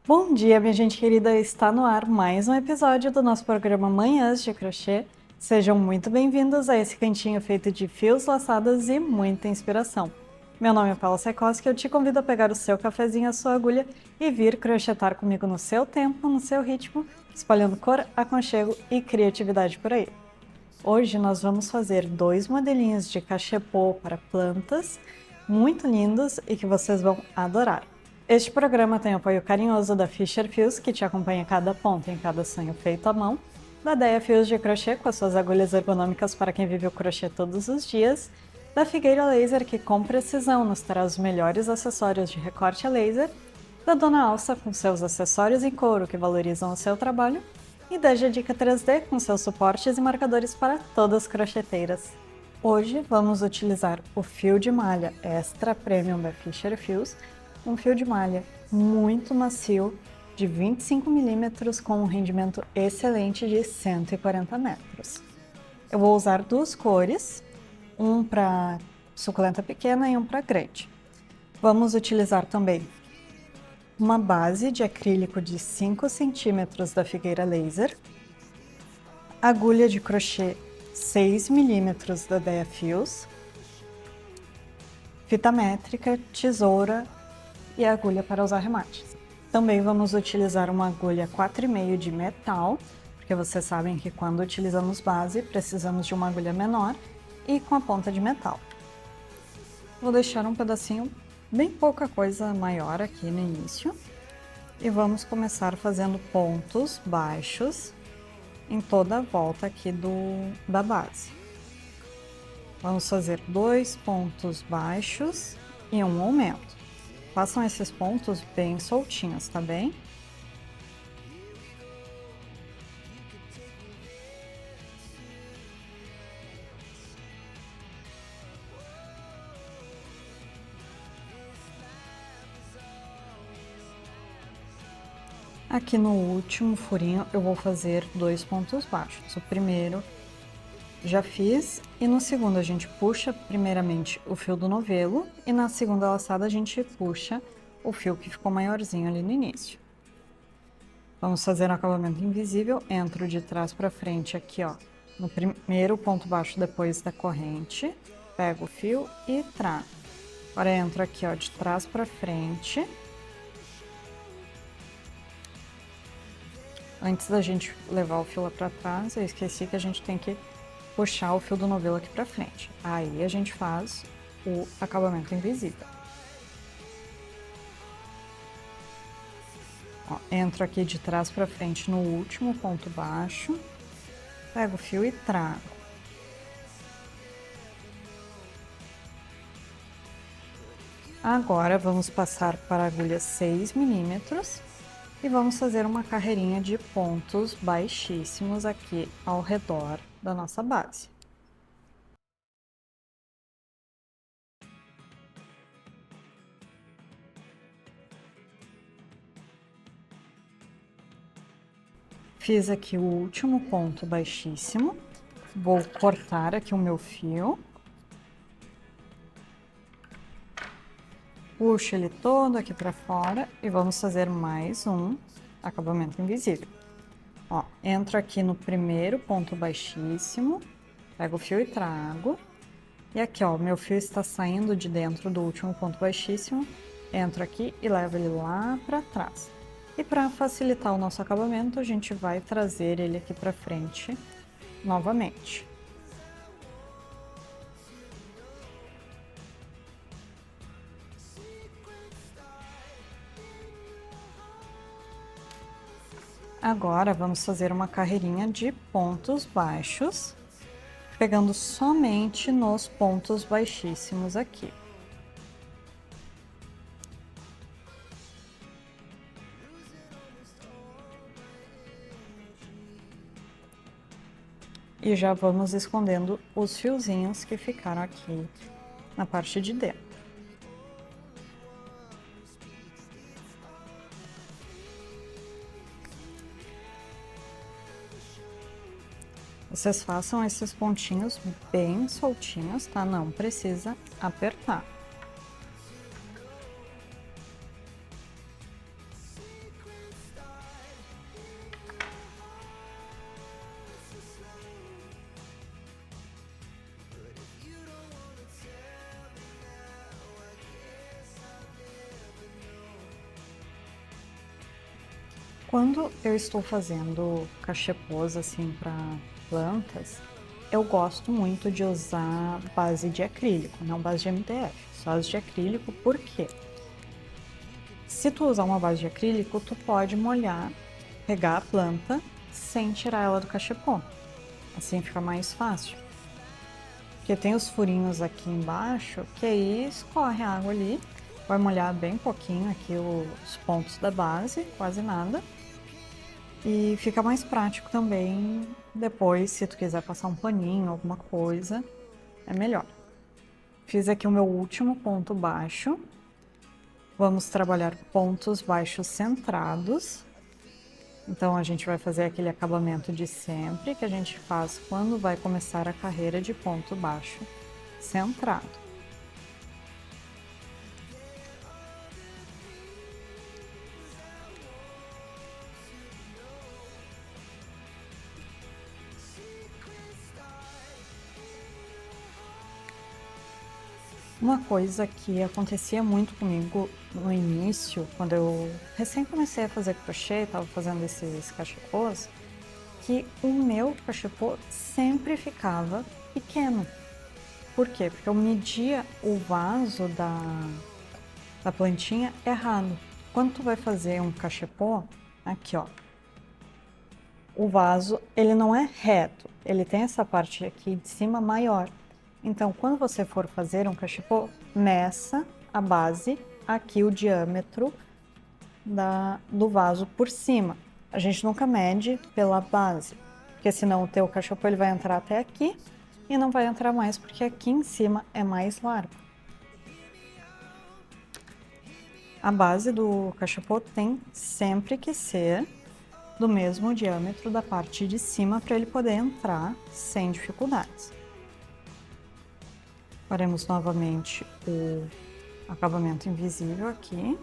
Bom dia, minha gente querida! Está no ar mais um episódio do nosso programa Manhãs de Crochê. Sejam muito bem-vindos a esse cantinho feito de fios, laçadas e muita inspiração. Meu nome é Paula Secoski e eu te convido a pegar o seu cafezinho, a sua agulha e vir crochetar comigo no seu tempo, no seu ritmo, espalhando cor, aconchego e criatividade por aí. Hoje nós vamos fazer dois modelinhos de cachepô para plantas, muito lindos e que vocês vão adorar. Este programa tem apoio carinhoso da Fisher Fios, que te acompanha cada ponto em cada sonho feito à mão, da Deia Fios de Crochê, com as suas agulhas ergonômicas para quem vive o crochê todos os dias, da Figueira Laser, que com precisão nos traz os melhores acessórios de recorte a laser, da Dona Alça, com seus acessórios em couro que valorizam o seu trabalho, e da G-Dica 3D, com seus suportes e marcadores para todas as crocheteiras. Hoje vamos utilizar o fio de malha Extra Premium da Fisher Fios, um fio de malha muito macio de 25 mm com um rendimento excelente de 140 metros. Eu vou usar duas cores, um para suculenta pequena e um para grande. Vamos utilizar também uma base de acrílico de 5 centímetros da Figueira Laser, agulha de crochê 6 milímetros da Deia Fios, fita métrica, tesoura e agulha para os arremates. Também vamos utilizar uma agulha 4,5 de metal, porque vocês sabem que quando utilizamos base precisamos de uma agulha menor e com a ponta de metal. Vou deixar um pedacinho, bem pouca coisa maior aqui no início, e vamos começar fazendo pontos baixos em toda a volta aqui da base. Vamos fazer 2 pontos baixos e um aumento. Façam esses pontos bem soltinhos, tá bem? Aqui no último furinho eu vou fazer 2 pontos baixos. O primeiro já fiz e no segundo a gente puxa primeiramente o fio do novelo e na segunda laçada a gente puxa o fio que ficou maiorzinho ali no início. Vamos fazer um acabamento invisível, entro de trás para frente aqui, ó, no primeiro ponto baixo depois da corrente, pego o fio e trago. Agora entro aqui, ó, de trás para frente. Antes da gente levar o fio lá para trás, eu esqueci que a gente tem que puxar o fio do novelo aqui para frente. Aí a gente faz o acabamento invisível. Ó, entro aqui de trás para frente no último ponto baixo, pego o fio e trago. Agora vamos passar para a agulha 6 milímetros e vamos fazer uma carreirinha de pontos baixíssimos aqui ao redor da nossa base. Fiz aqui o último ponto baixíssimo, vou cortar aqui o meu fio. Puxo ele todo aqui para fora e vamos fazer mais um acabamento invisível. Ó, entro aqui no primeiro ponto baixíssimo, pego o fio e trago. E aqui, ó, meu fio está saindo de dentro do último ponto baixíssimo, entro aqui e levo ele lá para trás. E para facilitar o nosso acabamento, a gente vai trazer ele aqui para frente novamente. Agora vamos fazer uma carreirinha de pontos baixos, pegando somente nos pontos baixíssimos aqui. E já vamos escondendo os fiozinhos que ficaram aqui na parte de dentro. Vocês façam esses pontinhos bem soltinhos, tá? Não precisa apertar. Quando eu estou fazendo cachepôs assim para plantas, eu gosto muito de usar base de acrílico, não base de MDF, só as de acrílico, por quê? Se tu usar uma base de acrílico, tu pode molhar, pegar a planta sem tirar ela do cachepô. Assim fica mais fácil. Porque tem os furinhos aqui embaixo, que aí escorre a água ali, vai molhar bem pouquinho aqui os pontos da base, quase nada. E fica mais prático também depois, se tu quiser passar um paninho, alguma coisa, é melhor. Fiz aqui o meu último ponto baixo. Vamos trabalhar pontos baixos centrados. Então a gente vai fazer aquele acabamento de sempre que a gente faz quando vai começar a carreira de ponto baixo centrado. Uma coisa que acontecia muito comigo no início, quando eu recém comecei a fazer crochê, estava fazendo esses cachepôs, que o meu cachepô sempre ficava pequeno. Por quê? Porque eu media o vaso da plantinha errado. Quando tu vai fazer um cachepô, aqui ó, o vaso ele não é reto, ele tem essa parte aqui de cima maior. Então, quando você for fazer um cachepô, meça a base, aqui o diâmetro do vaso por cima. A gente nunca mede pela base, porque senão o teu cachepô ele vai entrar até aqui e não vai entrar mais, porque aqui em cima é mais largo. A base do cachepô tem sempre que ser do mesmo diâmetro da parte de cima para ele poder entrar sem dificuldades. Faremos novamente o acabamento invisível aqui.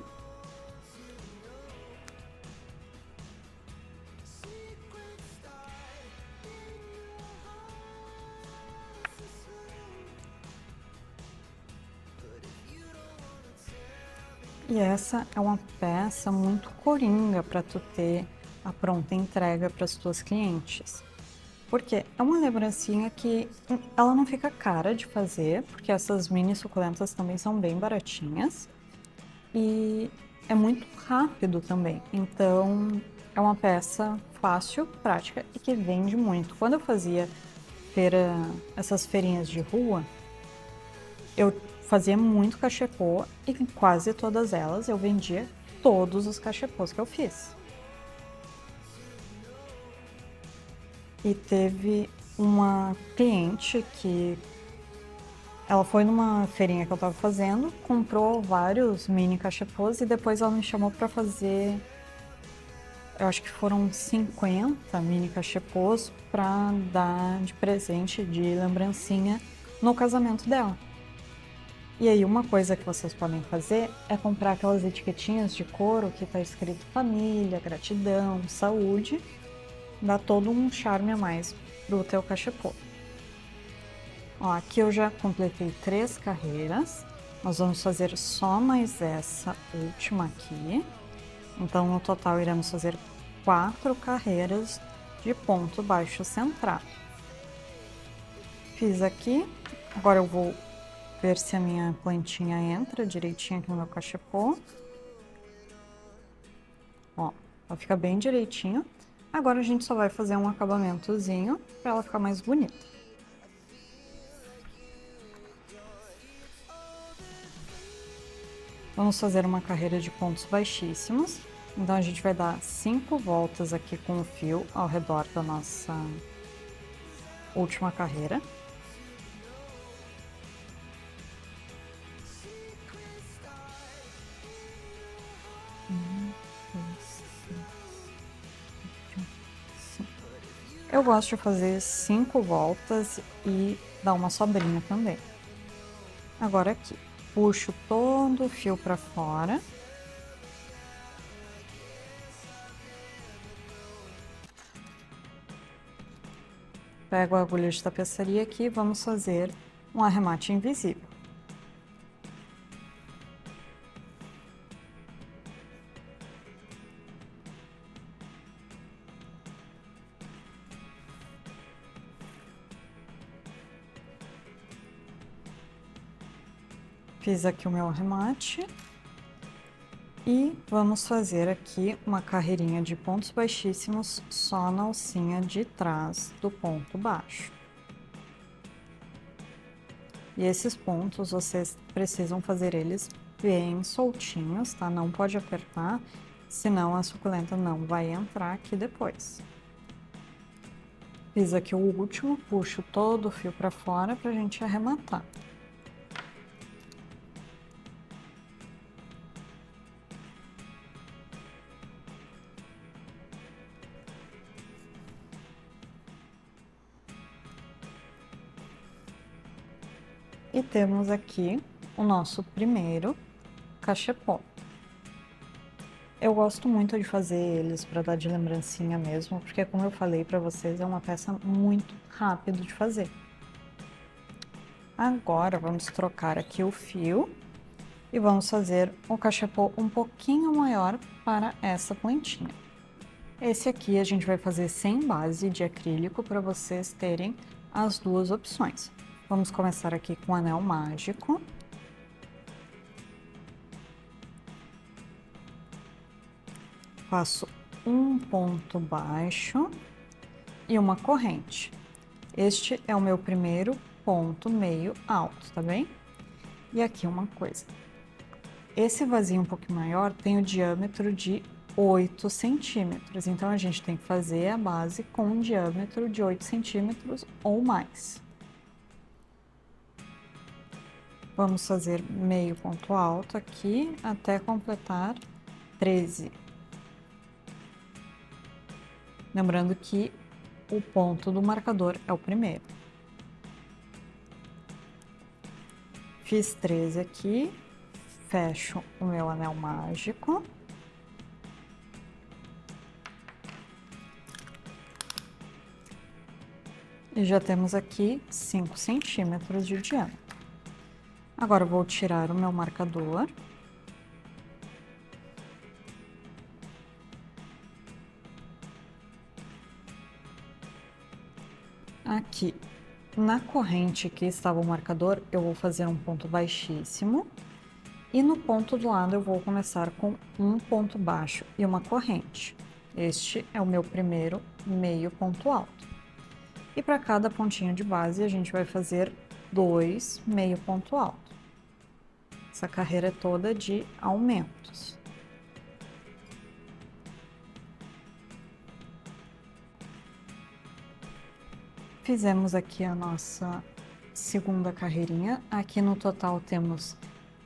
E essa é uma peça muito coringa para tu ter a pronta entrega para as tuas clientes. Porque é uma lembrancinha que ela não fica cara de fazer, porque essas mini suculentas também são bem baratinhas. E é muito rápido também. Então é uma peça fácil, prática e que vende muito. Quando eu fazia essas feirinhas de rua, eu fazia muito cachepô e em quase todas elas eu vendia todos os cachepôs que eu fiz. E teve uma cliente que ela foi numa feirinha que eu tava fazendo, comprou vários mini cachepôs e depois ela me chamou para fazer, eu acho que foram 50 mini cachepôs para dar de presente, de lembrancinha no casamento dela. E aí uma coisa que vocês podem fazer é comprar aquelas etiquetinhas de couro que tá escrito família, gratidão, saúde, dá todo um charme a mais pro teu cachepô. Ó, aqui eu já completei 3 carreiras, nós vamos fazer só mais essa última aqui. Então no total iremos fazer 4 carreiras de ponto baixo centrado. Fiz aqui, agora eu vou ver se a minha plantinha entra direitinho aqui no meu cachepô. Ó, ela fica bem direitinho. Agora a gente só vai fazer um acabamentozinho para ela ficar mais bonita. Vamos fazer uma carreira de pontos baixíssimos. Então a gente vai dar 5 voltas aqui com o fio ao redor da nossa última carreira. Eu gosto de fazer 5 voltas e dar uma sobrinha também. Agora aqui, puxo todo o fio para fora. Pego a agulha de tapeçaria aqui e vamos fazer um arremate invisível. Fiz aqui o meu arremate. E vamos fazer aqui uma carreirinha de pontos baixíssimos só na alcinha de trás do ponto baixo. E esses pontos, vocês precisam fazer eles bem soltinhos, tá? Não pode apertar, senão a suculenta não vai entrar aqui depois. Fiz aqui o último, puxo todo o fio para fora pra gente arrematar. E temos aqui o nosso primeiro cachepô. Eu gosto muito de fazer eles para dar de lembrancinha mesmo, porque como eu falei para vocês, é uma peça muito rápido de fazer. Agora vamos trocar aqui o fio e vamos fazer o cachepô um pouquinho maior para essa plantinha. Esse aqui a gente vai fazer sem base de acrílico para vocês terem as duas opções. Vamos começar aqui com o anel mágico. Faço um ponto baixo e uma corrente. Este é o meu primeiro ponto meio alto, tá bem? E aqui uma coisa. Esse vasinho um pouquinho maior tem o diâmetro de 8 centímetros, então a gente tem que fazer a base com um diâmetro de 8 centímetros ou mais. Vamos fazer meio ponto alto aqui até completar 13. Lembrando que o ponto do marcador é o primeiro. Fiz 13 aqui, fecho o meu anel mágico. E já temos aqui 5 centímetros de diâmetro. Agora eu vou tirar o meu marcador. Aqui, na corrente que estava o marcador, eu vou fazer um ponto baixíssimo. E no ponto do lado eu vou começar com um ponto baixo e uma corrente. Este é o meu primeiro meio ponto alto. E para cada pontinho de base a gente vai fazer 2 meio ponto alto. Essa carreira é toda de aumentos. Fizemos aqui a nossa segunda carreirinha. Aqui no total temos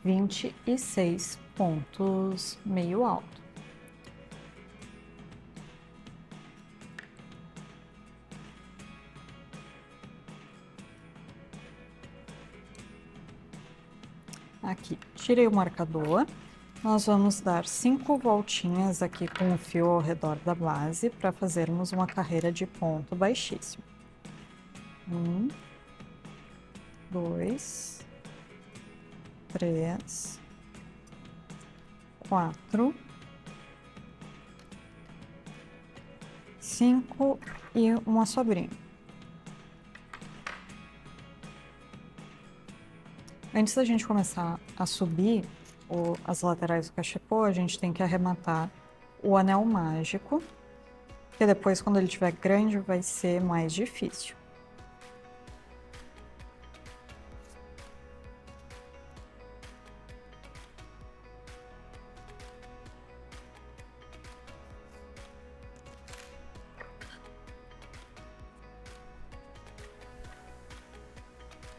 26 pontos meio alto. Aqui, tirei o marcador. Nós vamos dar 5 voltinhas aqui com o fio ao redor da base para fazermos uma carreira de ponto baixíssimo. 1, 2, 3, 4, 5 e uma sobrinha. Antes da gente começar a subir as laterais do cachepô, a gente tem que arrematar o anel mágico, que depois, quando ele estiver grande, vai ser mais difícil.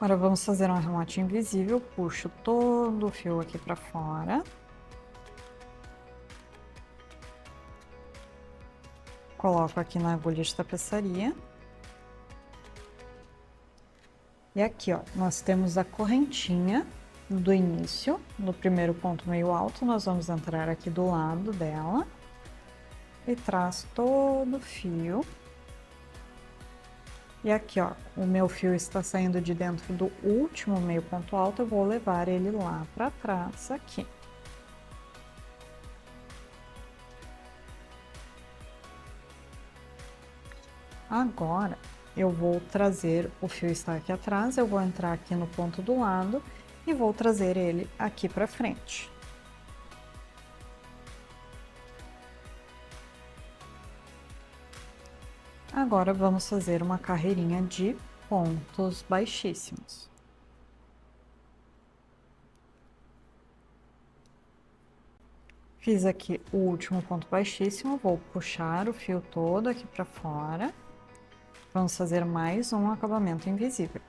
Agora vamos fazer um arremate invisível, puxo todo o fio aqui para fora. Coloco aqui na agulha de tapeçaria. E aqui, ó, nós temos a correntinha do início, no primeiro ponto meio alto, nós vamos entrar aqui do lado dela e traz todo o fio. E aqui, ó, o meu fio está saindo de dentro do último meio ponto alto, eu vou levar ele lá para trás aqui. Agora, eu vou trazer, o fio está aqui atrás, eu vou entrar aqui no ponto do lado e vou trazer ele aqui para frente. Agora vamos fazer uma carreirinha de pontos baixíssimos. Fiz aqui o último ponto baixíssimo, vou puxar o fio todo aqui para fora. Vamos fazer mais um acabamento invisível.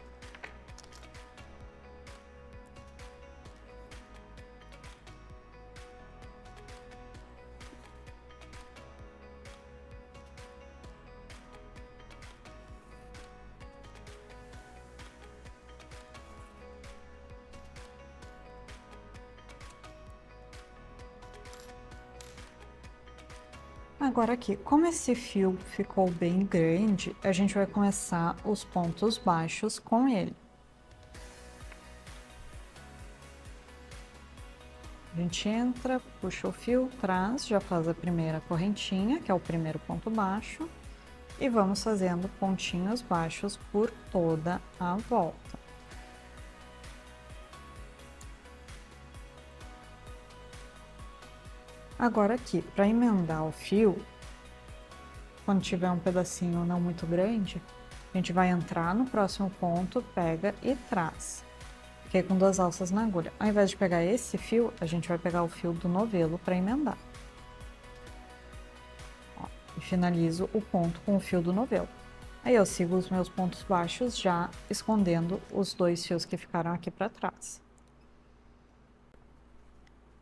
Agora aqui, como esse fio ficou bem grande, a gente vai começar os pontos baixos com ele. A gente entra, puxa o fio, traz, já faz a primeira correntinha, que é o primeiro ponto baixo, e vamos fazendo pontinhos baixos por toda a volta. Agora aqui, para emendar o fio, quando tiver um pedacinho não muito grande, a gente vai entrar no próximo ponto, pega e traz. Fiquei com 2 alças na agulha. Ao invés de pegar esse fio, a gente vai pegar o fio do novelo para emendar. Ó, e finalizo o ponto com o fio do novelo. Aí eu sigo os meus pontos baixos já escondendo os 2 fios que ficaram aqui para trás.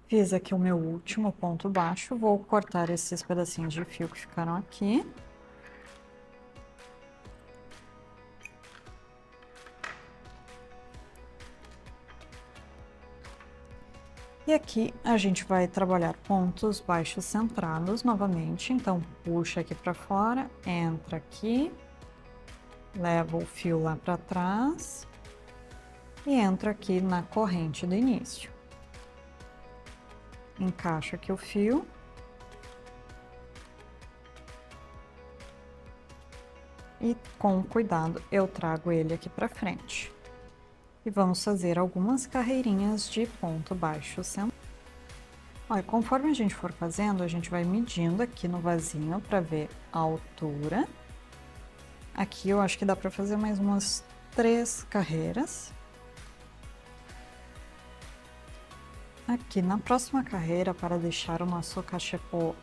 Fiz aqui o meu último ponto baixo, vou cortar esses pedacinhos de fio que ficaram aqui. E aqui a gente vai trabalhar pontos baixos centrados novamente, então puxa aqui para fora, entra aqui, leva o fio lá para trás e entra aqui na corrente do início. Encaixa aqui o fio. E com cuidado eu trago ele aqui para frente. E vamos fazer algumas carreirinhas de ponto baixo centrado. Olha, conforme a gente for fazendo, a gente vai medindo aqui no vasinho para ver a altura. Aqui eu acho que dá para fazer mais umas 3 carreiras. Aqui na próxima carreira, para deixar o nosso cachepô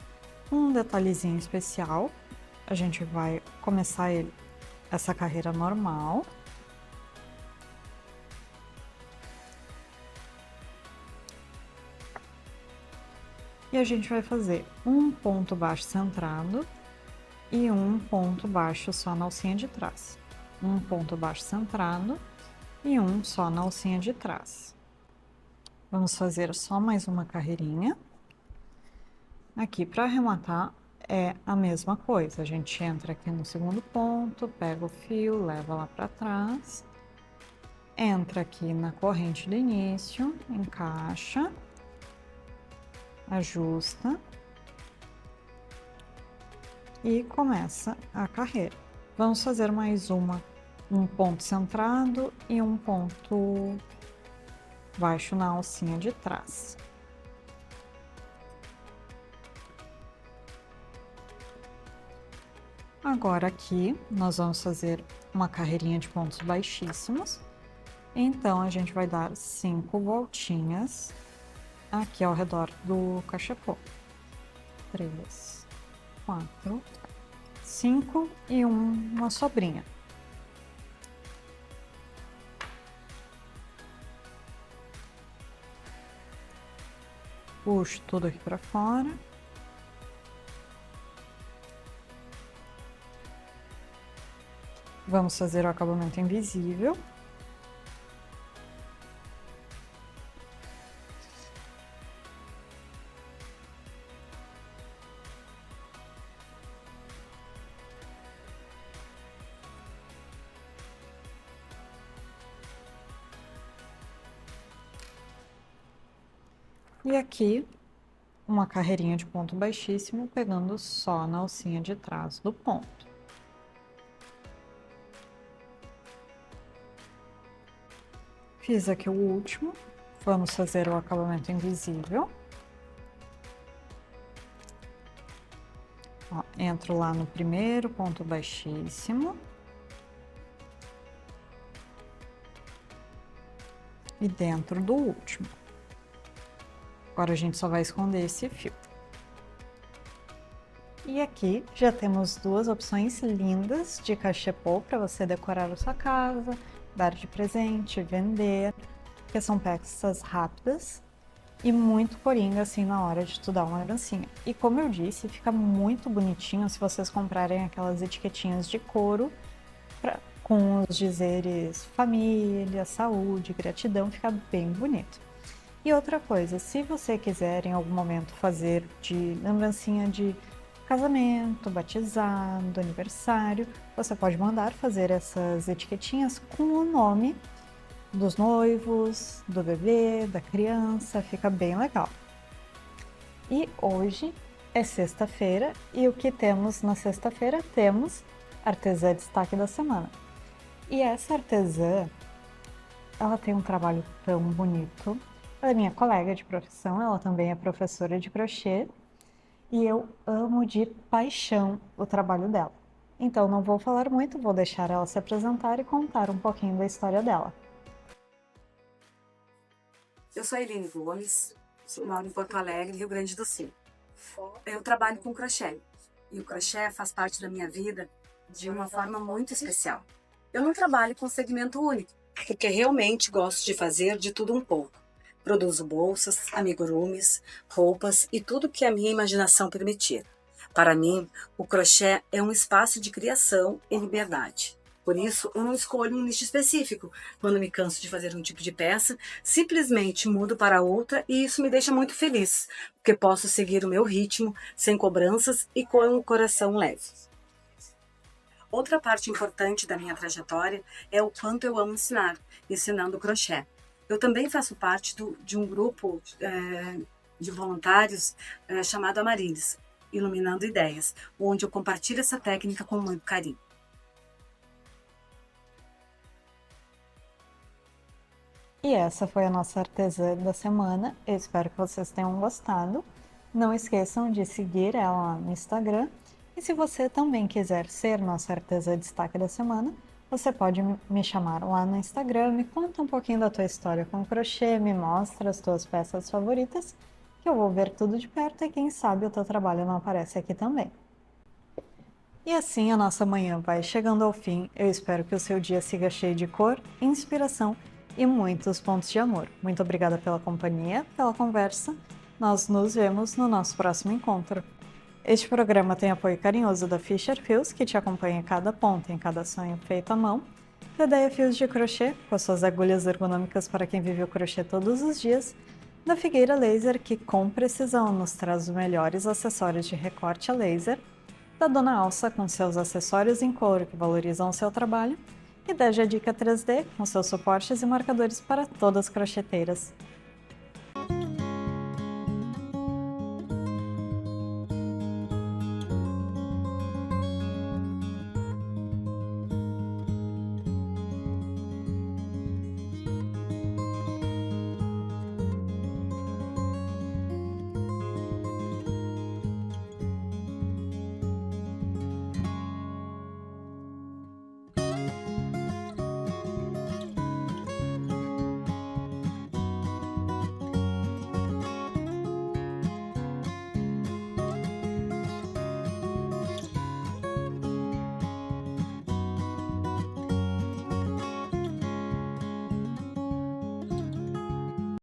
um detalhezinho especial, a gente vai começar essa carreira normal. E a gente vai fazer um ponto baixo centrado e um ponto baixo só na alcinha de trás. Um ponto baixo centrado e um só na alcinha de trás. Vamos fazer só mais uma carreirinha. Aqui para arrematar é a mesma coisa, a gente entra aqui no segundo ponto, pega o fio, leva lá para trás, entra aqui na corrente do início, encaixa, ajusta e começa a carreira. Vamos fazer mais um ponto centrado e um ponto baixo na alcinha de trás. Agora aqui nós vamos fazer uma carreirinha de pontos baixíssimos. Então a gente vai dar 5 voltinhas aqui ao redor do cachepô. 3, 4, 5 e uma sobrinha. Puxo tudo aqui para fora. Vamos fazer o acabamento invisível. E aqui, uma carreirinha de ponto baixíssimo, pegando só na alcinha de trás do ponto. Fiz aqui o último. Vamos fazer o acabamento invisível. Ó, entro lá no primeiro ponto baixíssimo. E dentro do último. Agora a gente só vai esconder esse fio. E aqui já temos duas opções lindas de cachepô para você decorar a sua casa, dar de presente, vender, porque são peças rápidas e muito coringa assim na hora de tu dar uma lembrancinha. E como eu disse, fica muito bonitinho se vocês comprarem aquelas etiquetinhas de couro com os dizeres família, saúde, gratidão, fica bem bonito. E outra coisa, se você quiser em algum momento fazer de lembrancinha de casamento, batizado, aniversário, você pode mandar fazer essas etiquetinhas com o nome dos noivos, do bebê, da criança, fica bem legal. E hoje é sexta-feira e o que temos na sexta-feira? Temos Artesã Destaque da Semana. E essa artesã, ela tem um trabalho tão bonito. Ela é minha colega de profissão, ela também é professora de crochê. E eu amo de paixão o trabalho dela. Então não vou falar muito, vou deixar ela se apresentar e contar um pouquinho da história dela. Eu sou a Eline Gomes, moro em Porto Alegre, Rio Grande do Sul. Eu trabalho com crochê e o crochê faz parte da minha vida de uma forma muito especial. Eu não trabalho com segmento único, porque realmente gosto de fazer de tudo um pouco. Produzo bolsas, amigurumis, roupas e tudo que a minha imaginação permitir. Para mim, o crochê é um espaço de criação e liberdade. Por isso, eu não escolho um nicho específico. Quando me canso de fazer um tipo de peça, simplesmente mudo para outra e isso me deixa muito feliz, porque posso seguir o meu ritmo, sem cobranças e com um coração leve. Outra parte importante da minha trajetória é o quanto eu amo ensinar, ensinando crochê. Eu também faço parte de um grupo de voluntários chamado Amarilis, Iluminando Ideias, onde eu compartilho essa técnica com muito carinho. E essa foi a nossa artesã da semana. Eu espero que vocês tenham gostado. Não esqueçam de seguir ela no Instagram. E se você também quiser ser nossa artesã destaque da semana, você pode me chamar lá no Instagram, me conta um pouquinho da tua história com crochê, me mostra as tuas peças favoritas, que eu vou ver tudo de perto e quem sabe o teu trabalho não aparece aqui também. E assim a nossa manhã vai chegando ao fim. Eu espero que o seu dia siga cheio de cor, inspiração e muitos pontos de amor. Muito obrigada pela companhia, pela conversa. Nós nos vemos no nosso próximo encontro. Este programa tem apoio carinhoso da Fisher Fios, que te acompanha em cada ponto, em cada sonho feito à mão. Da Ideia Fios de Crochê, com suas agulhas ergonômicas para quem vive o crochê todos os dias. Da Figueira Laser, que com precisão nos traz os melhores acessórios de recorte a laser. Da Dona Alça, com seus acessórios em couro que valorizam o seu trabalho. E da Dica 3D, com seus suportes e marcadores para todas as crocheteiras.